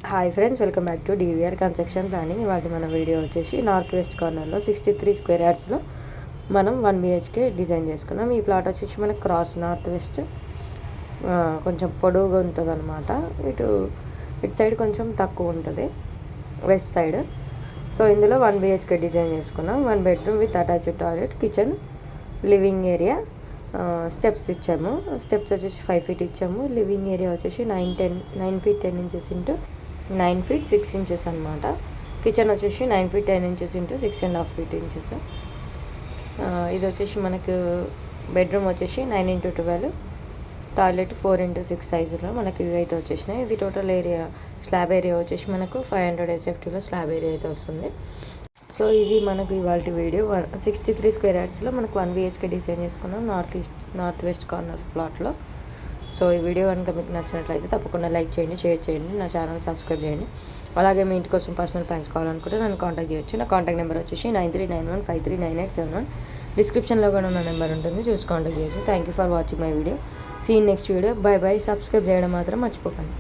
Hi friends, welcome back to DVR construction planning. ఇవాళ మన video వచ్చేసి నార్త్ వెస్ట్ కార్నర్లో 63 స్క్వేర్ యార్డ్స్లో మనం 1 BHK డిజైన్ చేసుకున్నాం. ఈ ప్లాట్ వచ్చేసి మనకు క్రాస్ నార్త్ వెస్ట్ కొంచెం పొడవుగా ఉంటుంది అనమాట. ఇటు సైడ్ కొంచెం తక్కువ ఉంటుంది, వెస్ట్ సైడ్. సో ఇందులో 1 BHK డిజైన్ చేసుకున్నాం. 1 bedroom with attached toilet, kitchen, living area, steps ఇచ్చాము. స్టెప్స్ వచ్చేసి 5 feet ఇచ్చాము. లివింగ్ ఏరియా వచ్చేసి 9 feet 10 inches into 9 feet 6 inches అనమాట. కిచెన్ వచ్చేసి 9 feet 10 inches into 6.5 feet inches. ఇది వచ్చేసి మనకు బెడ్రూమ్ వచ్చేసి 9x12, టాయిలెట్ 4x6 సైజులో మనకి ఇవి అయితే వచ్చేసినాయి. ఇది టోటల్ ఏరియా, స్లాబ్ ఏరియా వచ్చేసి మనకు 500 SFTలో స్లాబ్ ఏరియా అయితే వస్తుంది. సో ఇది మనకు ఇవాళ వీడియో. 63 స్క్వేర్ యార్డ్స్లో మనకు 1 BHK డిజైన్ చేసుకున్నాం నార్త్ వెస్ట్ కార్నర్ ప్లాట్లో. సో ఈ వీడియో కనుక మీకు నచ్చినట్లయితే తప్పకుండా లైక్ చేయండి, షేర్ చేయండి, నా ఛానల్ సబ్స్క్రైబ్ చేయండి. అలాగే మీ ఇంటి కోసం పర్సనల్ ప్లాన్స్ కావాలనుకుంటే నన్ను కాంటాక్ట్ చేయొచ్చు. నా కాంటాక్ట్ నెంబర్ వచ్చేసి 9391539871. డిస్క్రిప్షన్లో కూడా నా నెంబర్ ఉంటుంది, చూసి కాంటాక్ట్ చేయొచ్చు. Thank you for watching my video. See in next video. Bye bye. Subscribe చేయడం మాత్రం మర్చిపోకండి.